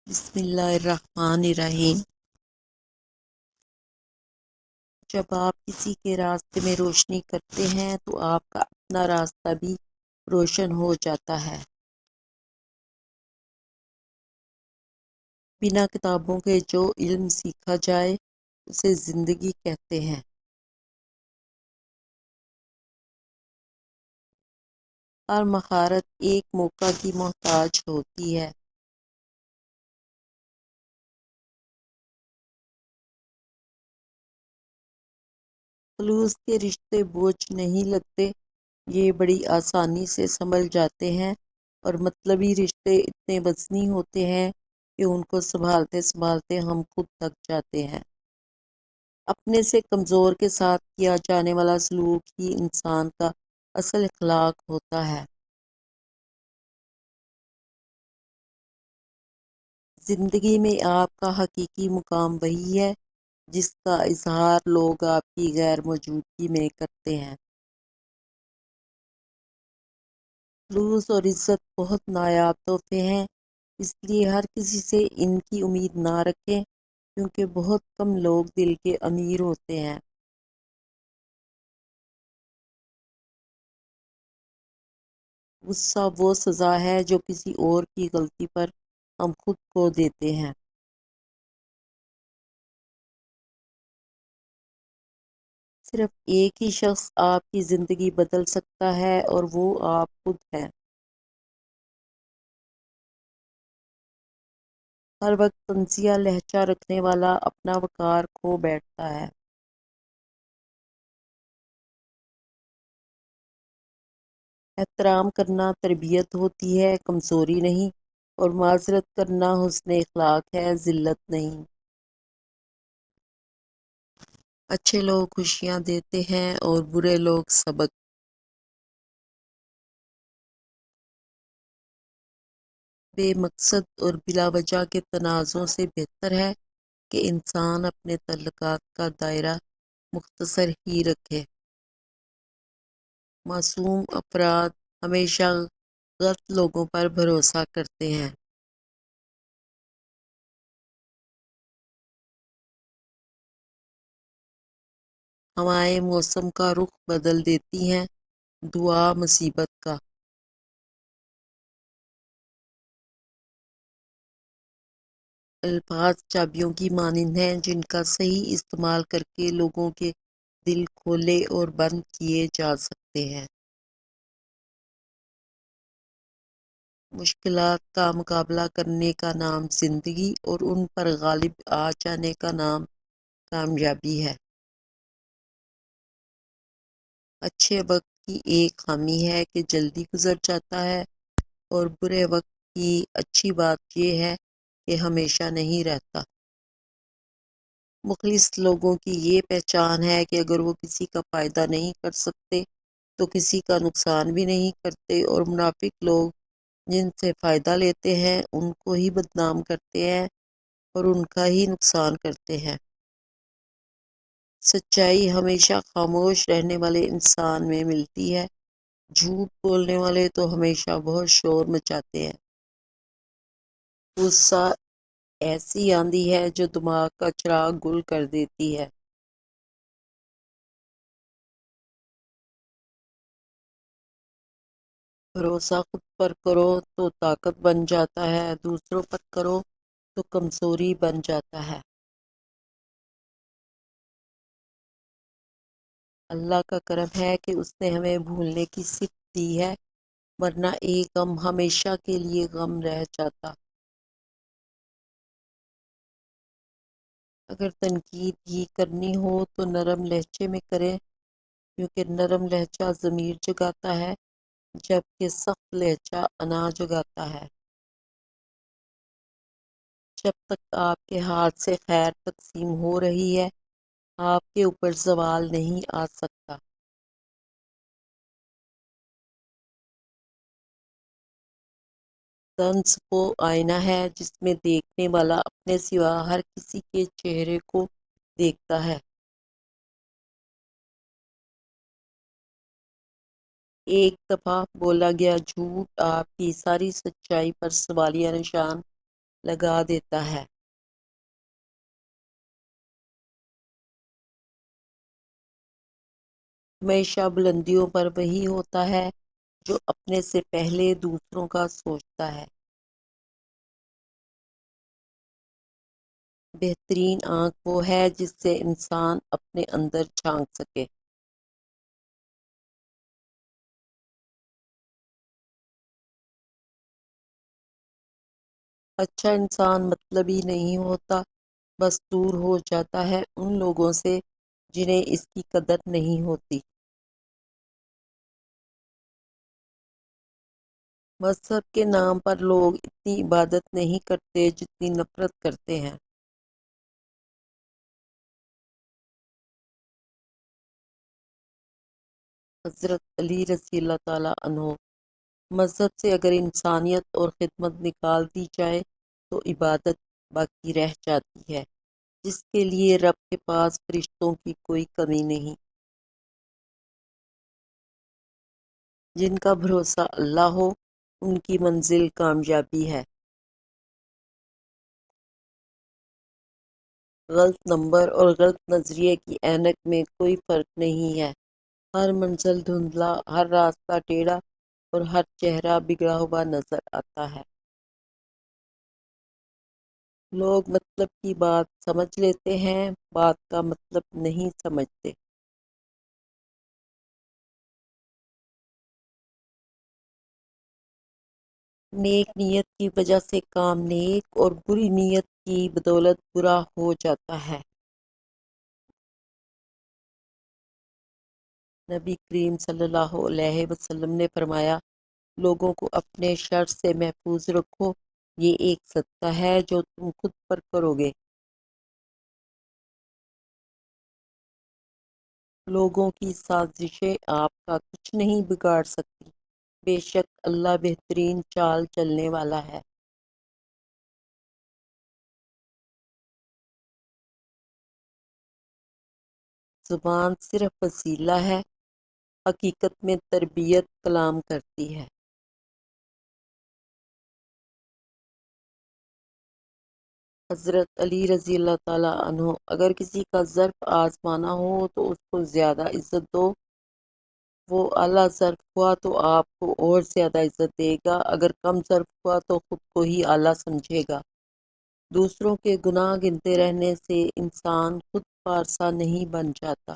بسم اللہ الرحمن الرحیم۔ جب آپ کسی کے راستے میں روشنی کرتے ہیں تو آپ کا اپنا راستہ بھی روشن ہو جاتا ہے۔ بنا کتابوں کے جو علم سیکھا جائے اسے زندگی کہتے ہیں۔ ہر مہارت ایک موقع کی محتاج ہوتی ہے۔ خلوص کے رشتے بوجھ نہیں لگتے، یہ بڑی آسانی سے سنبھل جاتے ہیں، اور مطلبی رشتے اتنے وزنی ہوتے ہیں کہ ان کو سنبھالتے سنبھالتے ہم خود تھک جاتے ہیں۔ اپنے سے کمزور کے ساتھ کیا جانے والا سلوک ہی انسان کا اصل اخلاق ہوتا ہے۔ زندگی میں آپ کا حقیقی مقام وہی ہے جس کا اظہار لوگ آپ کی غیر موجودگی میں کرتے ہیں۔ خلوص اور عزت بہت نایاب تحفے ہیں، اس لیے ہر کسی سے ان کی امید نہ رکھیں، کیونکہ بہت کم لوگ دل کے امیر ہوتے ہیں۔ غصہ وہ سزا ہے جو کسی اور کی غلطی پر ہم خود کو دیتے ہیں۔ صرف ایک ہی شخص آپ کی زندگی بدل سکتا ہے اور وہ آپ خود ہیں۔ ہر وقت طنزیہ لہجہ رکھنے والا اپنا وقار کھو بیٹھتا ہے۔ احترام کرنا تربیت ہوتی ہے، کمزوری نہیں، اور معذرت کرنا حسن اخلاق ہے، ذلت نہیں۔ اچھے لوگ خوشیاں دیتے ہیں اور برے لوگ سبق۔ بے مقصد اور بلا وجہ کے تنازعوں سے بہتر ہے کہ انسان اپنے تعلقات کا دائرہ مختصر ہی رکھے۔ معصوم افراد ہمیشہ غلط لوگوں پر بھروسہ کرتے ہیں۔ ہوائیں موسم کا رخ بدل دیتی ہیں، دعا مصیبت کا۔ الفاظ چابیوں کی مانند ہیں جن کا صحیح استعمال کر کے لوگوں کے دل کھولے اور بند کیے جا سکتے ہیں۔ مشکلات کا مقابلہ کرنے کا نام زندگی اور ان پر غالب آ جانے کا نام کامیابی ہے۔ اچھے وقت کی ایک خامی ہے کہ جلدی گزر جاتا ہے، اور برے وقت کی اچھی بات یہ ہے کہ ہمیشہ نہیں رہتا۔ مخلص لوگوں کی یہ پہچان ہے کہ اگر وہ کسی کا فائدہ نہیں کر سکتے تو کسی کا نقصان بھی نہیں کرتے، اور منافق لوگ جن سے فائدہ لیتے ہیں ان کو ہی بدنام کرتے ہیں اور ان کا ہی نقصان کرتے ہیں۔ سچائی ہمیشہ خاموش رہنے والے انسان میں ملتی ہے، جھوٹ بولنے والے تو ہمیشہ بہت شور مچاتے ہیں۔ غصہ ایسی آندھی ہے جو دماغ کا چراغ گل کر دیتی ہے۔ بھروسہ خود پر کرو تو طاقت بن جاتا ہے، دوسروں پر کرو تو کمزوری بن جاتا ہے۔ اللہ کا کرم ہے کہ اس نے ہمیں بھولنے کی صفت دی ہے، ورنہ ایک غم ہمیشہ کے لیے غم رہ جاتا۔ اگر تنقید ہی کرنی ہو تو نرم لہجے میں کریں، کیونکہ نرم لہجہ ضمیر جگاتا ہے، جبکہ سخت لہجہ انا جگاتا ہے۔ جب تک آپ کے ہاتھ سے خیر تقسیم ہو رہی ہے، آپ کے اوپر زوال نہیں آ سکتا۔ طنز وہ آئینہ ہے جس میں دیکھنے والا اپنے سوا ہر کسی کے چہرے کو دیکھتا ہے۔ ایک دفعہ بولا گیا جھوٹ آپ کی ساری سچائی پر سوالیہ نشان لگا دیتا ہے۔ ہمیشہ بلندیوں پر وہی ہوتا ہے جو اپنے سے پہلے دوسروں کا سوچتا ہے۔ بہترین آنکھ وہ ہے جس سے انسان اپنے اندر جھانک سکے۔ اچھا انسان مطلبی نہیں ہوتا، بس دور ہو جاتا ہے ان لوگوں سے جنہیں اس کی قدر نہیں ہوتی۔ مذہب کے نام پر لوگ اتنی عبادت نہیں کرتے جتنی نفرت کرتے ہیں۔ حضرت علی رضی اللہ تعالیٰ عنہ، مذہب سے اگر انسانیت اور خدمت نکال دی جائے تو عبادت باقی رہ جاتی ہے، جس کے لیے رب کے پاس فرشتوں کی کوئی کمی نہیں۔ جن کا بھروسہ اللہ ہو ان کی منزل کامیابی ہے۔ غلط نمبر اور غلط نظریے کی اینک میں کوئی فرق نہیں ہے۔ ہر منزل دھندلا، ہر راستہ ٹیڑھا اور ہر چہرہ بگڑا ہوا نظر آتا ہے۔ لوگ مطلب کی بات سمجھ لیتے ہیں، بات کا مطلب نہیں سمجھتے۔ نیک نیت کی وجہ سے کام نیک اور بری نیت کی بدولت برا ہو جاتا ہے۔ نبی کریم صلی اللہ علیہ وسلم نے فرمایا، لوگوں کو اپنے شر سے محفوظ رکھو، یہ ایک صدقہ ہے جو تم خود پر کرو گے۔ لوگوں کی سازشیں آپ کا کچھ نہیں بگاڑ سکتی، بے شک اللہ بہترین چال چلنے والا ہے۔ زبان صرف وسیلہ ہے، حقیقت میں تربیت کلام کرتی ہے۔ حضرت علی رضی اللہ تعالیٰ عنہ، اگر کسی کا ظرف آزمانا ہو تو اس کو زیادہ عزت دو، وہ اعلیٰ ظرف ہوا تو آپ کو اور زیادہ عزت دے گا، اگر کم ظرف ہوا تو خود کو ہی اعلیٰ سمجھے گا۔ دوسروں کے گناہ گنتے رہنے سے انسان خود پارسا نہیں بن جاتا۔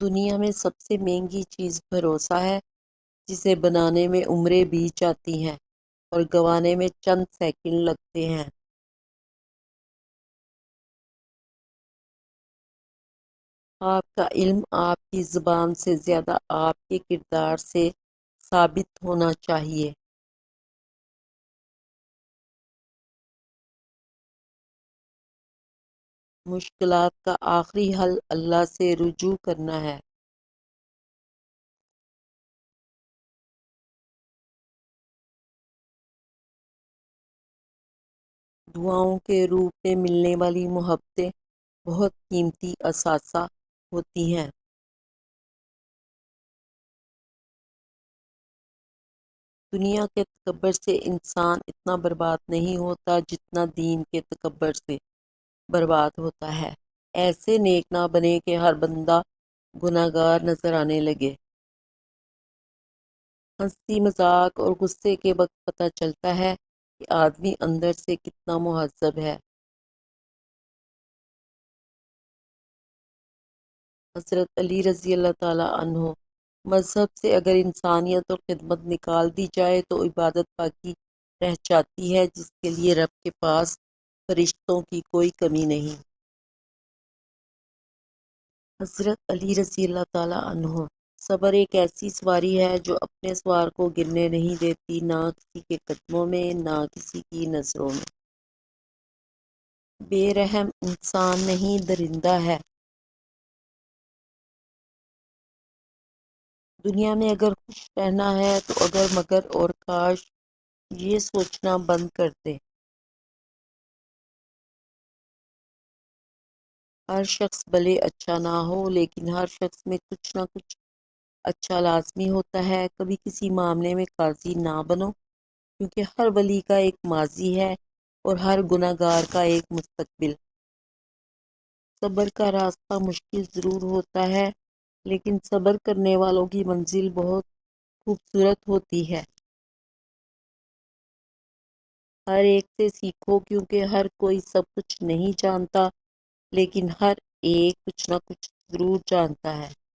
دنیا میں سب سے مہنگی چیز بھروسہ ہے، جسے بنانے میں عمریں بیت جاتی ہیں اور گنوانے میں چند سیکنڈ لگتے ہیں۔ آپ کا علم آپ کی زبان سے زیادہ آپ کے کردار سے ثابت ہونا چاہیے۔ مشکلات کا آخری حل اللہ سے رجوع کرنا ہے۔ دعاؤں کے روپ میں ملنے والی محبتیں بہت قیمتی اثاثہ ہوتی ہیں۔ دنیا کے تکبر سے انسان اتنا برباد نہیں ہوتا جتنا دین کے تکبر سے برباد ہوتا ہے۔ ایسے نیک نہ بنے کہ ہر بندہ گناہ گار نظر آنے لگے۔ ہنسی مذاق اور غصے کے وقت پتہ چلتا ہے کہ آدمی اندر سے کتنا مہذب ہے۔ حضرت علی رضی اللہ تعالیٰ عنہ، مذہب سے اگر انسانیت اور خدمت نکال دی جائے تو عبادت باقی رہ جاتی ہے، جس کے لیے رب کے پاس فرشتوں کی کوئی کمی نہیں۔ حضرت علی رضی اللہ تعالیٰ عنہ، صبر ایک ایسی سواری ہے جو اپنے سوار کو گرنے نہیں دیتی، نہ کسی کے قدموں میں نہ کسی کی نظروں میں۔ بے رحم انسان نہیں درندہ ہے۔ دنیا میں اگر خوش رہنا ہے تو اگر مگر اور کاش یہ سوچنا بند کر دے۔ ہر شخص بھلے اچھا نہ ہو لیکن ہر شخص میں کچھ نہ کچھ اچھا لازمی ہوتا ہے کبھی کسی معاملے میں قاضی نہ بنو، کیونکہ ہر ولی کا ایک ماضی ہے اور ہر گناہ گار کا ایک مستقبل۔ صبر کا راستہ مشکل ضرور ہوتا ہے، لیکن صبر کرنے والوں کی منزل بہت خوبصورت ہوتی ہے۔ ہر ایک سے سیکھو، کیونکہ ہر کوئی سب کچھ نہیں جانتا، لیکن ہر ایک کچھ نہ کچھ ضرور جانتا ہے۔